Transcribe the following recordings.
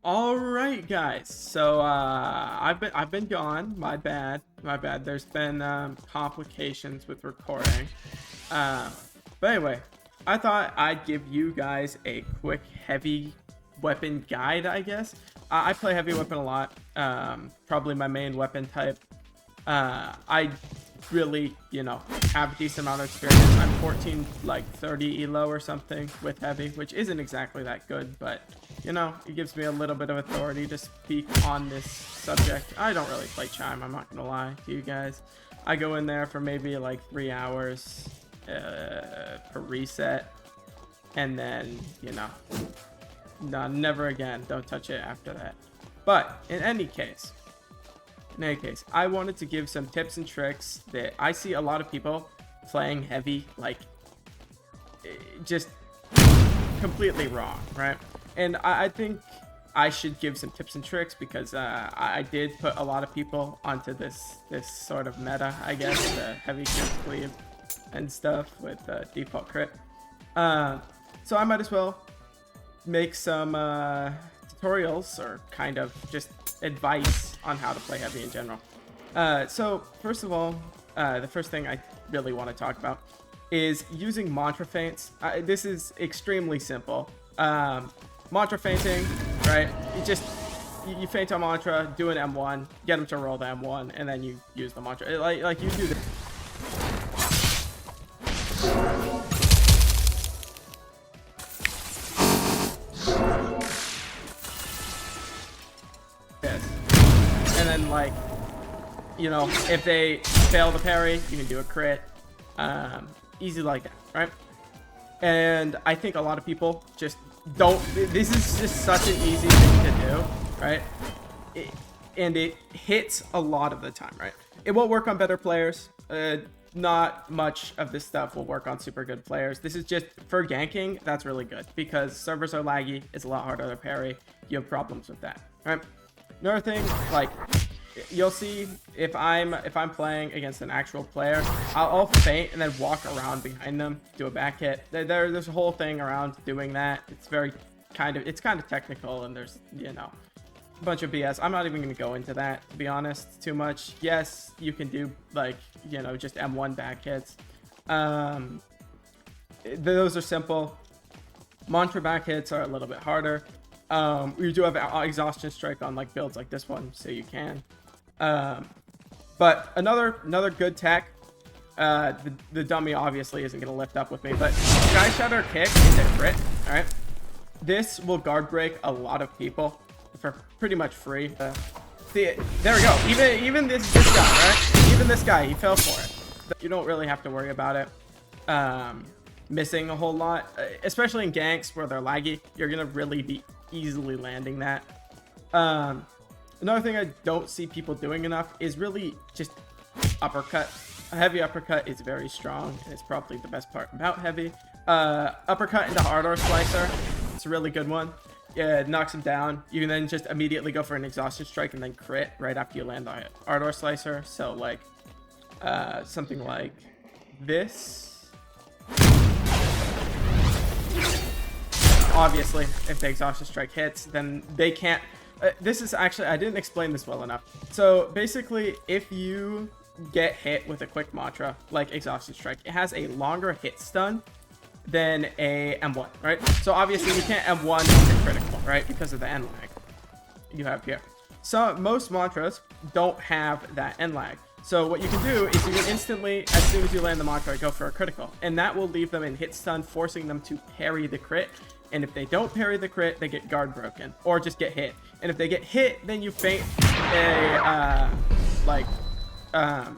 All right, guys. So I've been gone. My bad. My bad. There's been complications with recording. Uh, but anyway, I thought I'd give you guys a quick heavy weapon guide. I guess I play heavy weapon a lot. Probably my main weapon type. I really, have a decent amount of experience. I'm 14, like 30 elo or something with heavy, which isn't exactly that good, but it gives me a little bit of authority to speak on this subject. I don't really play Chime, I'm not gonna lie to you guys. I go in there for maybe like 3 hours per reset, and then no, never again. Don't touch it after that. But in any case, I wanted to give some tips and tricks that I see a lot of people playing heavy, like, just completely wrong, right? And I think I should give some tips and tricks because I did put a lot of people onto this sort of meta, I guess, the heavy crit cleave and stuff with default crit. So I might as well make some tutorials or kind of just advice on how to play heavy in general. So first of all, the first thing I really want to talk about is using mantra feints. This is extremely simple. Mantra feinting, right? You feint a mantra, do an M1, get them to roll the M1, and then you use the mantra. Like you do this. And then, like, if they fail the parry, you can do a crit. Easy like that, right? And I think a lot of people just don't. This is just such an easy thing to do, right? And it hits a lot of the time, right? It won't work on better players. Not much of this stuff will work on super good players. This is just for ganking. That's really good because servers are laggy. It's a lot harder to parry. You have problems with that, right? Another thing, like, you'll see if I'm playing against an actual player, I'll feint and then walk around behind them, do a back hit. There's a whole thing around doing that. It's kind of technical, and there's a bunch of BS. I'm not even going to go into that, to be honest, too much. Yes, you can do like just M1 back hits. Those are simple. Mantra back hits are a little bit harder. We do have exhaustion strike on like builds like this one, so you can. But another good tech. The dummy obviously isn't going to lift up with me, but Sky Shatter kick is a crit. All right, this will guard break a lot of people for pretty much free. See, there we go. Even this guy, right? Even this guy, he fell for it. You don't really have to worry about it. Missing a whole lot, especially in ganks where they're laggy. You're gonna really be easily landing that. Another thing I don't see people doing enough is really just uppercut. A heavy uppercut is very strong, and it's probably the best part about heavy. Uppercut into hardcore slicer, it's a really good one. Yeah, it knocks him down. You can then just immediately go for an exhaustion strike and then crit right after you land the hardcore slicer. So like something like this. Obviously, if the exhaustion strike hits, then they can't. This is actually, I didn't explain this well enough. So basically, if you get hit with a quick mantra like exhaustion strike, it has a longer hit stun than a M1, right? So obviously you can't M1 into critical, right? Because of the end lag you have here. So most mantras don't have that end lag. So what you can do is you can instantly, as soon as you land the mantra, go for a critical, and that will leave them in hit stun, forcing them to parry the crit. And if they don't parry the crit, they get guard broken or just get hit. And if they get hit, then you feint a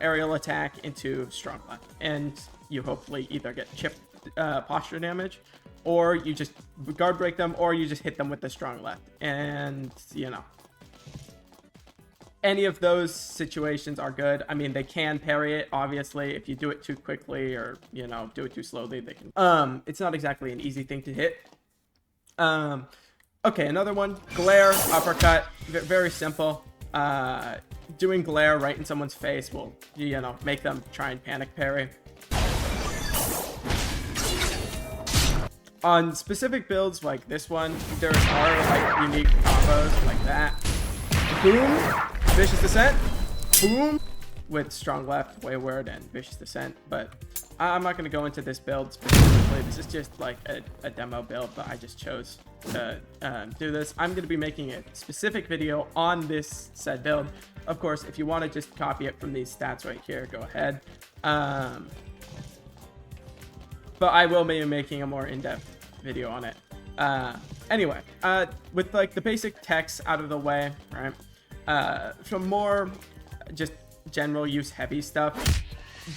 aerial attack into strong left, and you hopefully either get chip posture damage, or you just guard break them, or you just hit them with the strong left. And any of those situations are good. I mean, they can parry it, obviously. If you do it too quickly or do it too slowly, they can. It's not exactly an easy thing to hit. Okay, another one, glare uppercut. Very simple. Doing glare right in someone's face will make them try and panic parry. On specific builds like this one, there are like unique combos like that. Boom, vicious descent. Boom, with strong left, wayward, and vicious descent. But I'm not going to go into this build specifically. This is just like a demo build, but I just chose to do this. I'm going to be making a specific video on this said build. Of course, if you want to just copy it from these stats right here, go ahead. But I will be making a more in-depth video on it. Anyway, with like the basic text out of the way, right? Some more just general use heavy stuff.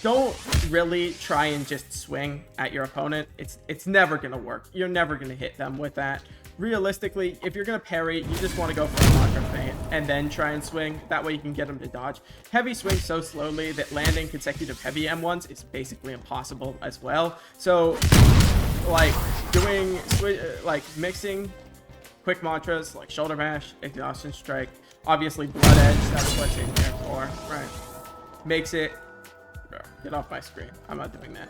Don't really try and just swing at your opponent. It's never gonna work. You're never gonna hit them with that. Realistically, if you're gonna parry, you just want to go for a contra feint and then try and swing. That way you can get them to dodge. Heavy swings so slowly that landing consecutive heavy M1s is basically impossible as well. So like doing like mixing quick mantras like shoulder bash, exhaustion strike, obviously blood edge, that's what's in here for, right? Makes it, get off my screen, I'm not doing that.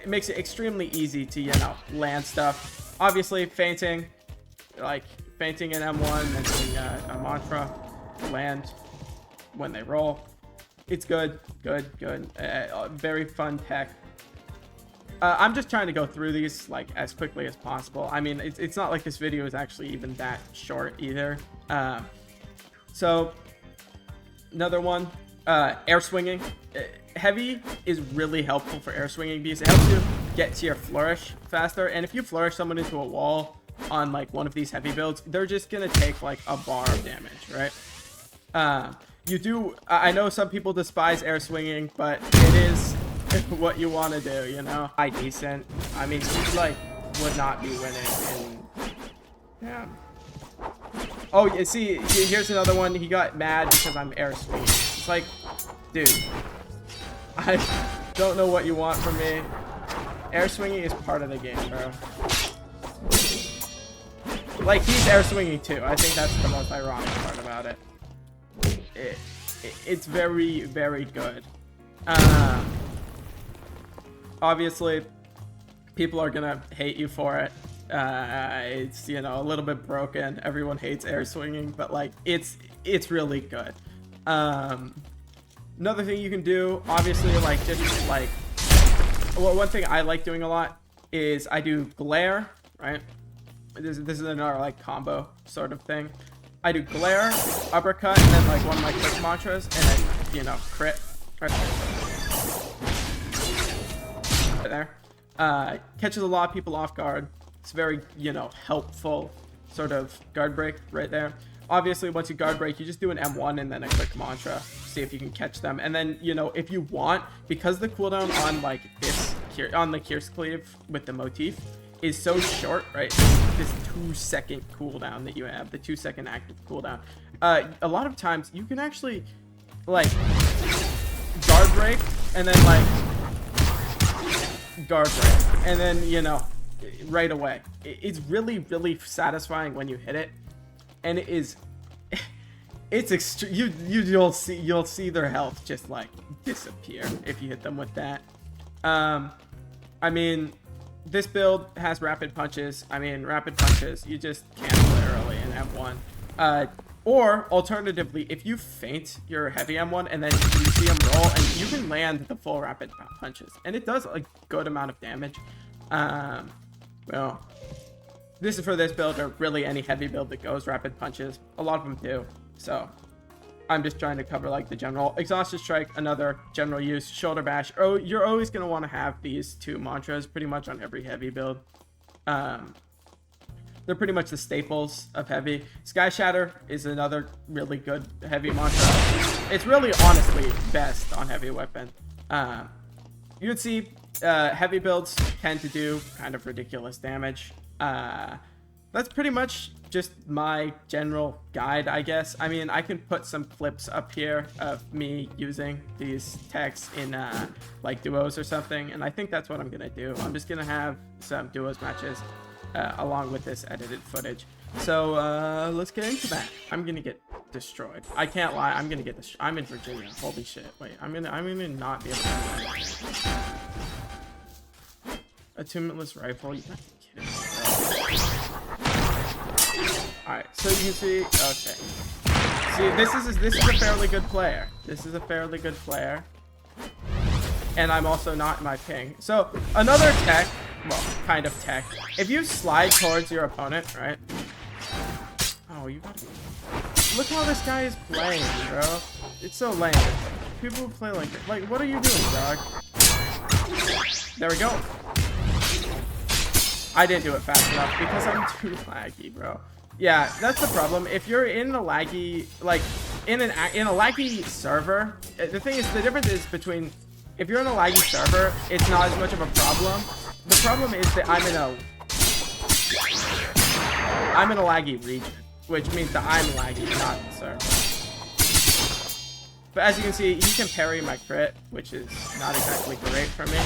It makes it extremely easy to, you know, land stuff. Obviously feinting, like feinting an M1 and doing a mantra, land when they roll. It's good. Very fun tech. I'm just trying to go through these like as quickly as possible. I mean, it's not like this video is actually even that short either. So another one, air swinging. Heavy is really helpful for air swinging because it helps you get to your flourish faster. And if you flourish someone into a wall on like one of these heavy builds, they're just gonna take like a bar of damage, right? I know some people despise air swinging, but it is what you want to do, you know. Decent. I mean, you like would not be winning in, yeah. Oh, you see, here's another one. He got mad because I'm air swinging. It's like, dude, I don't know what you want from me. Air swinging is part of the game, bro. Like, he's air swinging too. I think that's the most ironic part about it. It's very, very good. Obviously, people are gonna hate you for it. It's, you know, a little bit broken. Everyone hates air swinging, but like it's really good. Another thing you can do, obviously, like just like, well, one thing I like doing a lot is I do glare, right? This is another like combo sort of thing. I do glare, uppercut, and then like one of my quick mantras, and then, you know, crit right there. Catches a lot of people off guard. It's very, you know, helpful sort of guard break right there. Obviously, once you guard break, you just do an M1 and then a quick mantra. See if you can catch them. And then, you know, if you want, because the cooldown on like this, on the Kier's Cleave with the motif is so short, right? This 2-second cooldown that you have, the 2-second active cooldown. A lot of times you can actually like guard break and then like guard break and then, you know, right away. It's really, really satisfying when you hit it, and it is. It's extreme. You'll see their health just like disappear if you hit them with that. I mean, this build has rapid punches. I mean, rapid punches, you just cancel it early in M1. Or alternatively, if you feint your heavy M1 and then you see them roll, and you can land the full rapid punches, and it does a good amount of damage. Well, this is for this build, or really any heavy build that goes rapid punches. A lot of them do. So I'm just trying to cover like the general. Exhaustion strike, another general use. Shoulder bash. Oh, you're always going to want to have these two mantras pretty much on every heavy build. They're pretty much the staples of heavy. Sky Shatter is another really good heavy mantra. It's really honestly best on heavy weapon. You would see heavy builds tend to do kind of ridiculous damage. That's pretty much just my general guide, I guess. I mean, I can put some clips up here of me using these techs in like duos or something, and I think that's what I'm gonna do. I'm just gonna have some duos matches along with this edited footage. So let's get into that. I'm gonna get destroyed. I can't lie. I'm gonna get destroyed. I'm in Virginia. Holy shit. Wait, I'm gonna not be able to do that. Attunementless rifle. You gotta be kidding me, bro. Alright, so you can see. Okay. See, this is a fairly good player. This is a fairly good player. And I'm also not my ping. So another tech, well, kind of tech. If you slide towards your opponent, right? Oh, you gotta be. Look how this guy is playing, bro. It's so lame. People who play like this. Like, what are you doing, dog? There we go. I didn't do it fast enough because I'm too laggy, bro. Yeah, that's the problem. If you're in a laggy, like, in a laggy server, the thing is, the difference is between, if you're in a laggy server, it's not as much of a problem. The problem is that I'm in a laggy region, which means that I'm laggy, not the server. But as you can see, he can parry my crit, which is not exactly great for me.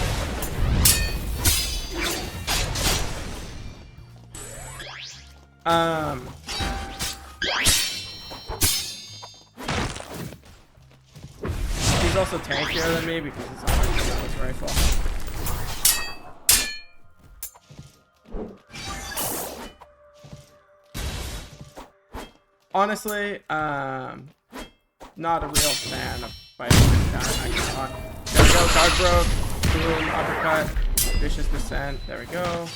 He's also tankier than me because it's a hard rifle. Honestly, not a real fan of fighting this guy. There we go, guard broke, boom, uppercut, vicious descent. There we go.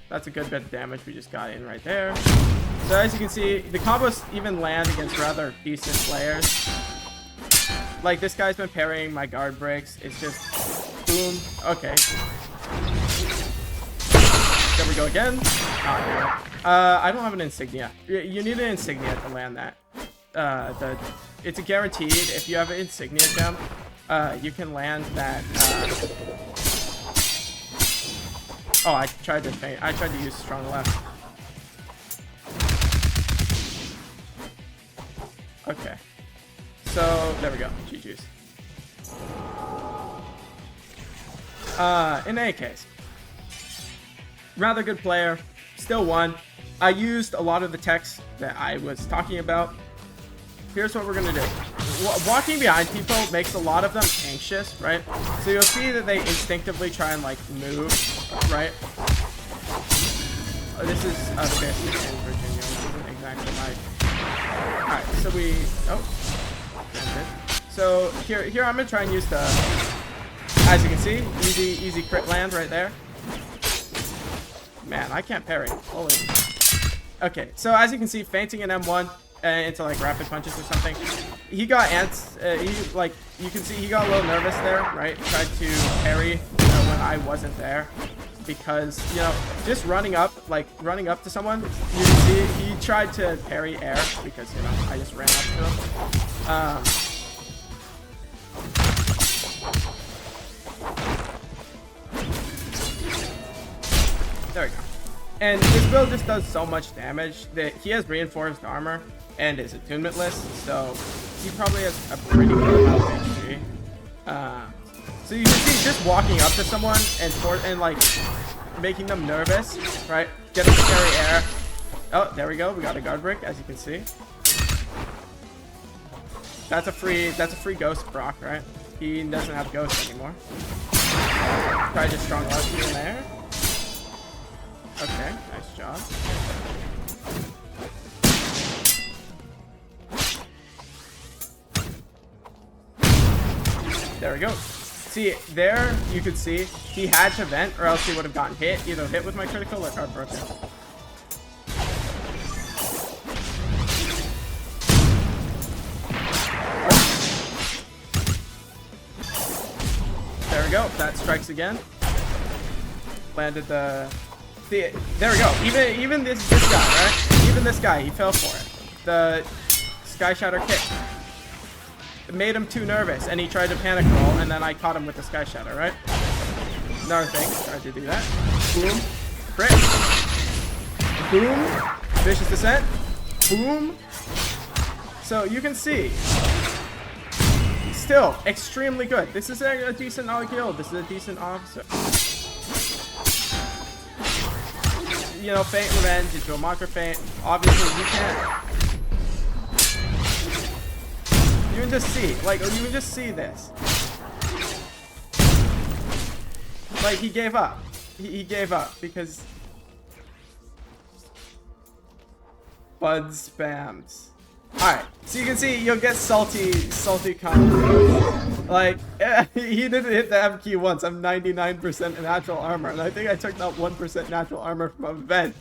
That's a good bit of damage we just got in right there. So as you can see, the combos even land against rather decent players. Like, this guy's been parrying my guard breaks. It's just boom. Okay. There we go again. I don't have an insignia. You need an insignia to land that. It's a guaranteed. If you have an insignia gem, you can land that. Oh, I tried to use strong left. Okay. So there we go. GG's. In any case, rather good player. Still won. I used a lot of the techs that I was talking about. Here's what we're gonna do. Walking behind people makes a lot of them anxious, right? So you'll see that they instinctively try and like move, right? Oh, this is a fish in Virginia, which isn't exactly like. Alright, so we. Oh. So here I'm gonna try and use the. As you can see, easy crit land right there. Man, I can't parry. Holy. Okay, so as you can see, feinting an M1 into like rapid punches or something. He got ants. You can see he got a little nervous there, right? Tried to parry when I wasn't there, because just running up to someone. You can see he tried to parry air because I just ran up to him. There we go. And this build just does so much damage that he has reinforced armor and is attunementless, so he probably has a pretty good amount of HP. So you can see just walking up to someone and like making them nervous, right? Get them to carry air. Oh, there we go. We got a guard break, as you can see. That's a free ghost proc, right? He doesn't have ghost anymore. Try just strong left here and there. Okay, nice job. There we go. See, there you could see he had to vent or else he would have gotten hit, either hit with my critical or guard broken. There we go. That strikes again. Landed the. See, there we go. Even this guy, right? Even this guy, he fell for it. The Sky Shatter kick. It made him too nervous, and he tried to panic roll, and then I caught him with the Sky Shatter, right? Another thing, tried to do that. Boom. Crit. Boom. Vicious descent. Boom. So you can see. Still, extremely good. This is a decent guild. This is a decent officer. Feint revenge into a monster feint. Obviously, you can't. You can just see, you can just see this. Like, he gave up. he gave up because Bud spams. Alright, so you can see you'll get salty combos. Like, he didn't hit the M key once. I'm 99% natural armor, and I think I took that 1% natural armor from a vent.